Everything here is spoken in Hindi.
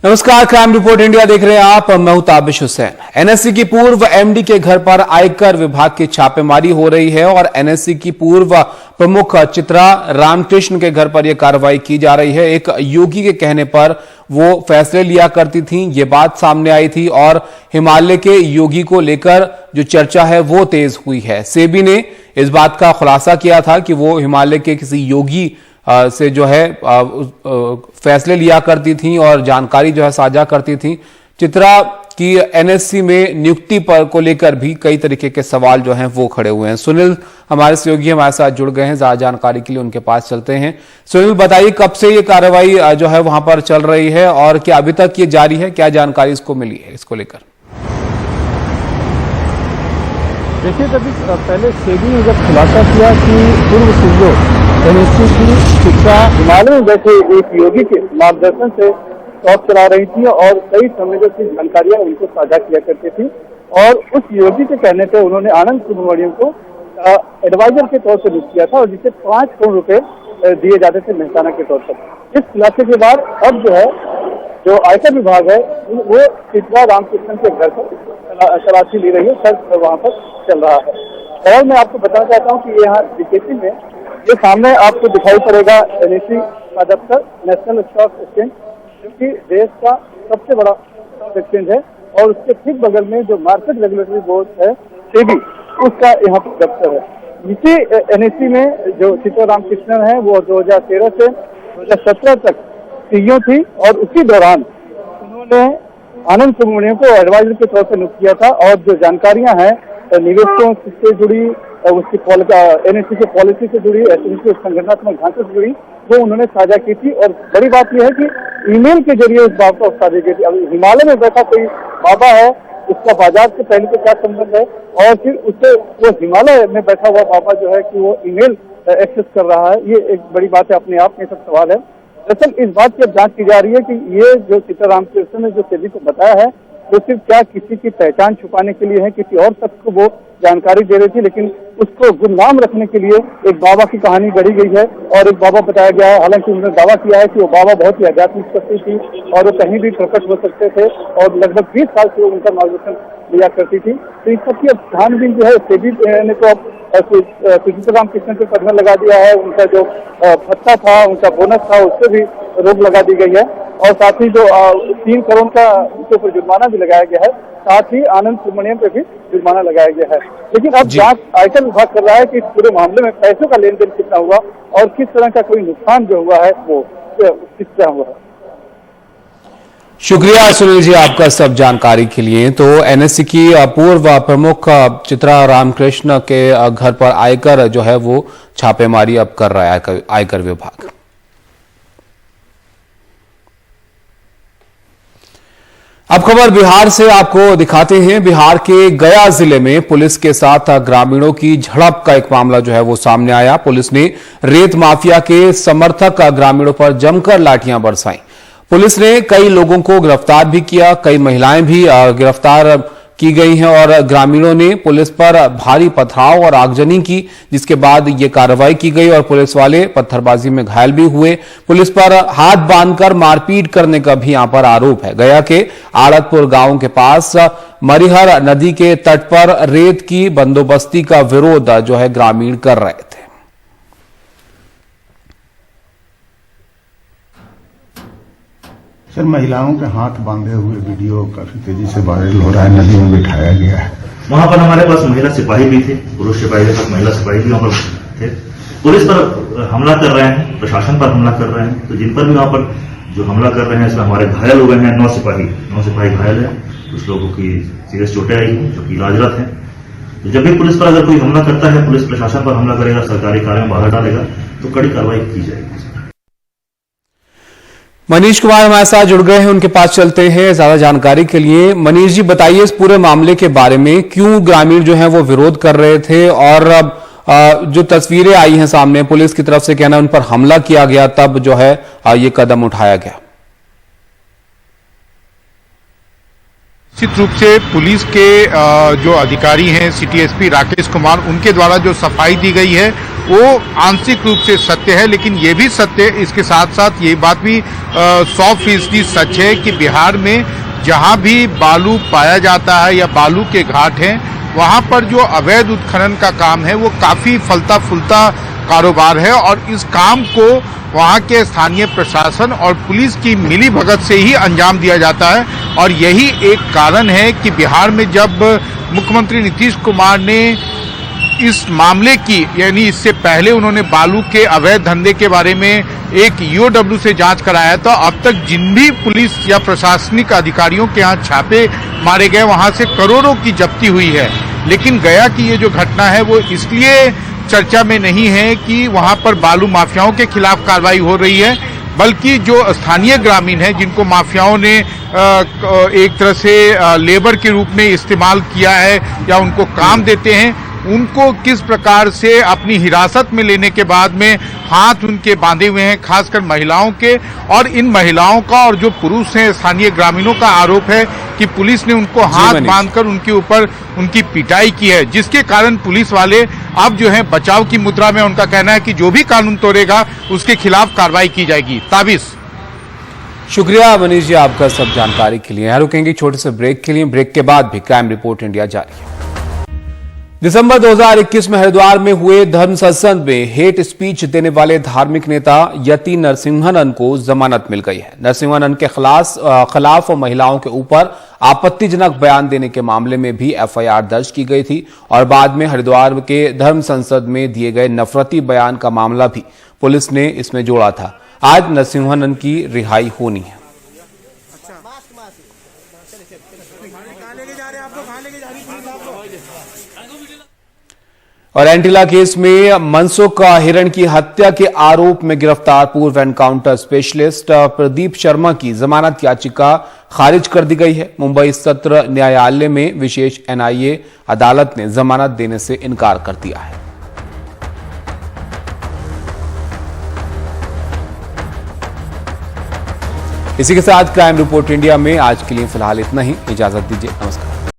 नमस्कार, क्राइम रिपोर्ट इंडिया देख रहे हैं आप। मैं हूं ताबिश हुसैन। एनएससी की पूर्व एमडी के घर पर आयकर विभाग की छापेमारी हो रही है और एनएससी की पूर्व प्रमुख चित्रा रामकृष्ण के घर पर यह कार्रवाई की जा रही है। एक योगी के कहने पर वो फैसले लिया करती थी, ये बात सामने आई थी और हिमालय के योगी को लेकर जो चर्चा है वो तेज हुई है। सेबी ने इस बात का खुलासा किया था कि वो हिमालय के किसी योगी से जो है फैसले लिया करती थी और जानकारी जो है साझा करती थी। चित्रा की एनएससी में नियुक्ति पर को लेकर भी कई तरीके के सवाल जो हैं वो खड़े हुए हैं। सुनील हमारे सहयोगी हमारे साथ जुड़ गए हैं, ज्यादा जानकारी के लिए उनके पास चलते हैं। सुनील, बताइए कब से ये कार्रवाई जो है वहां पर चल रही है और क्या अभी तक ये जारी है? क्या जानकारी इसको मिली है इसको लेकर? देखिए, कभी पहले सेबी ने जब खुलासा किया कि पूर्व सीईओ एनएससी की चित्रा हिमालय में बैठे एक योगी के मार्गदर्शन से शॉप चला रही थी और कई संवेदनशील जानकारियां उनको साझा किया करती थी और उस योगी के कहने पर उन्होंने आनंद सुब्रमण्यम को एडवाइजर के तौर पर नियुक्त किया था और जिसे 5 करोड़ रुपए दिए जाते थे मेहसाना के तौर पर। इस खुलासे के बाद अब जो है जो आयकर विभाग है वो चित्रा रामकृष्ण के घर पर तलाशी ले रही है, सर्च वहाँ पर चल रहा है। और मैं आपको बताना चाहता हूँ कि यहाँ डीकेसी में ये सामने आपको दिखाई पड़ेगा एनएससी का दफ्तर, नेशनल स्टॉक एक्सचेंज, जो कि देश का सबसे बड़ा स्टॉक एक्सचेंज है और उसके ठीक बगल में जो मार्केट रेगुलेटरी बोर्ड है सेबी, उसका यहाँ पर दफ्तर है। इसी एनएससी में जो चित्रा रामकृष्णन है वो 2013 से 2017 तक सीईओ थी और उसी दौरान उन्होंने आनंद सुब्रमण्यम को एडवाइजर के तौर पर नियुक्त किया था और जो जानकारियां हैं निवेशकों से जुड़ी, उसकी एनएससी की पॉलिसी से जुड़ी, एसएनसी संगठनात्मक ढांचे से जुड़ी, वो उन्होंने साझा की थी। और बड़ी बात यह है कि ईमेल के जरिए उस बात को साझा की थी। अब हिमालय में बैठा कोई बाबा है, उसका बाजार से पहले तो क्या संबंध है और फिर उससे वो हिमालय में बैठा हुआ बाबा जो है कि वो ईमेल एक्सेस कर रहा है, ये एक बड़ी बात है अपने आप में। सब सवाल है दरअसल इस बात की अब जांच की जा रही है कि ये जो चित्रा रामकृष्ण ने जो सेबी को बताया है तो सिर्फ क्या किसी की पहचान छुपाने के लिए है, किसी और शख्स को वो जानकारी दे रही थी, लेकिन उसको गुमनाम रखने के लिए एक बाबा की कहानी गढ़ी गई है और एक बाबा बताया गया है। हालांकि उन्होंने दावा किया है कि वो बाबा बहुत ही आध्यात्मिक शक्ति थी और वो कहीं भी प्रकट हो सकते थे और लगभग 20 साल से वो उनका मार्गदर्शन लिया करती थी। तो इस सबकी अब छानबीन जो है सेबी ने तो अब चित्रा रामकृष्ण के पद में लगा दिया है। उनका जो भत्ता था, उनका बोनस था, उससे भी रोक लगा दी गई है और साथ ही जो 3 करोड़ का उनके ऊपर जुर्माना भी लगाया गया है, साथ ही आनंद सुब्रमण्यम पे भी जुर्माना लगाया गया है। लेकिन अब जांच आयकर विभाग कर रहा है कि इस पूरे मामले में पैसों का लेन देन कितना हुआ और किस तरह का कोई नुकसान जो हुआ है वो किस तरह हुआ है। शुक्रिया सुनील जी आपका सब जानकारी के लिए। तो एनएससी की पूर्व प्रमुख चित्रा रामकृष्ण के घर पर आयकर जो है वो छापेमारी अब कर रहा है आयकर विभाग। अब खबर बिहार से आपको दिखाते हैं। बिहार के गया जिले में पुलिस के साथ ग्रामीणों की झड़प का एक मामला जो है वो सामने आया। पुलिस ने रेत माफिया के समर्थक ग्रामीणों पर जमकर लाठियां बरसाई। पुलिस ने कई लोगों को गिरफ्तार भी किया, कई महिलाएं भी गिरफ्तार की गई हैं और ग्रामीणों ने पुलिस पर भारी पथराव और आगजनी की, जिसके बाद ये कार्रवाई की गई और पुलिस वाले पत्थरबाजी में घायल भी हुए। पुलिस पर हाथ बांधकर मारपीट करने का भी यहां पर आरोप है। गया के आड़तपुर गांव के पास मरिहर नदी के तट पर रेत की बंदोबस्ती का विरोध जो है ग्रामीण कर रहे थे। सर, महिलाओं के हाथ बांधे हुए वीडियो काफी तेजी से वायरल हो रहा है। नदी में बिठाया गया है। वहां पर हमारे पास महिला सिपाही भी थे, पुरुष सिपाही के साथ महिला सिपाही भी वहां पर थे। पुलिस पर हमला कर रहे हैं, प्रशासन पर हमला कर रहे हैं। तो जिन पर भी वहां पर जो हमला कर रहे हैं इसमें हमारे घायल हुए हैं 9 सिपाही घायल है। कुछ लोगों की सीरियस चोटें आई हैं जो कि इलाजरत हैं। तो जब भी पुलिस पर अगर कोई हमला करता है, पुलिस प्रशासन पर हमला करेगा, सरकारी कार्य में बाधा डालेगा तो कड़ी कार्रवाई की जाएगी। मनीष कुमार हमारे साथ जुड़ गए हैं, उनके पास चलते हैं ज्यादा जानकारी के लिए। मनीष जी, बताइए इस पूरे मामले के बारे में, क्यों ग्रामीण जो है वो विरोध कर रहे थे और जो तस्वीरें आई हैं सामने, पुलिस की तरफ से कहना उन पर हमला किया गया, तब जो है ये कदम उठाया गया। निश्चित रूप से पुलिस के जो अधिकारी हैं सिटी एसपी राकेश कुमार, उनके द्वारा जो सफाई दी गई है वो आंशिक रूप से सत्य है, लेकिन ये भी सत्य, इसके साथ साथ ये बात भी 100% सच है कि बिहार में जहां भी बालू पाया जाता है या बालू के घाट हैं, वहां पर जो अवैध उत्खनन का काम है वो काफी फलता फूलता कारोबार है और इस काम को वहां के स्थानीय प्रशासन और पुलिस की मिली भगत से ही अंजाम दिया जाता है। और यही एक कारण है कि बिहार में जब मुख्यमंत्री नीतीश कुमार ने इस मामले की, यानी इससे पहले उन्होंने बालू के अवैध धंधे के बारे में एक ईओडब्ल्यू से जांच कराया, तो अब तक जिन भी पुलिस या प्रशासनिक अधिकारियों के यहाँ छापे मारे गए वहां से करोड़ों की जब्ती हुई है। लेकिन गया की ये जो घटना है वो इसलिए चर्चा में नहीं है कि वहां पर बालू माफियाओं के खिलाफ कार्रवाई हो रही है, बल्कि जो स्थानीय ग्रामीण हैं जिनको माफियाओं ने एक तरह से लेबर के रूप में इस्तेमाल किया है या उनको काम देते हैं, उनको किस प्रकार से अपनी हिरासत में लेने के बाद में हाथ उनके बांधे हुए हैं, खासकर महिलाओं के। और इन महिलाओं का और जो पुरुष हैं स्थानीय ग्रामीणों का आरोप है कि पुलिस ने उनको हाथ बांधकर उनके ऊपर उनकी पिटाई की है, जिसके कारण पुलिस वाले अब जो है बचाव की मुद्रा में। उनका कहना है कि जो भी कानून तोड़ेगा उसके खिलाफ कार्रवाई की जाएगी। ताबिश। शुक्रिया मनीष जी आपका सब जानकारी के लिए। यहाँ रुकेंगे छोटे से ब्रेक के लिए, ब्रेक के बाद भी क्राइम रिपोर्ट इंडिया जारी है। दिसंबर 2021 में हरिद्वार में हुए धर्म सत्संग में हेट स्पीच देने वाले धार्मिक नेता यति नरसिंहन को जमानत मिल गई है। नरसिंहन के खिलाफ महिलाओं के ऊपर आपत्तिजनक बयान देने के मामले में भी एफआईआर दर्ज की गई थी और बाद में हरिद्वार के धर्म संसद में दिए गए नफरती बयान का मामला भी पुलिस ने इसमें जोड़ा था। आज नरसिंहन की रिहाई होनी है। और एंटीला केस में मनसुख हिरण की हत्या के आरोप में गिरफ्तार पूर्व एनकाउंटर स्पेशलिस्ट प्रदीप शर्मा की जमानत याचिका खारिज कर दी गई है। मुंबई सत्र न्यायालय में विशेष एनआईए अदालत ने जमानत देने से इनकार कर दिया है। इसी के साथ क्राइम रिपोर्ट इंडिया में आज के लिए फिलहाल इतना ही। इजाजत दीजिए, नमस्कार।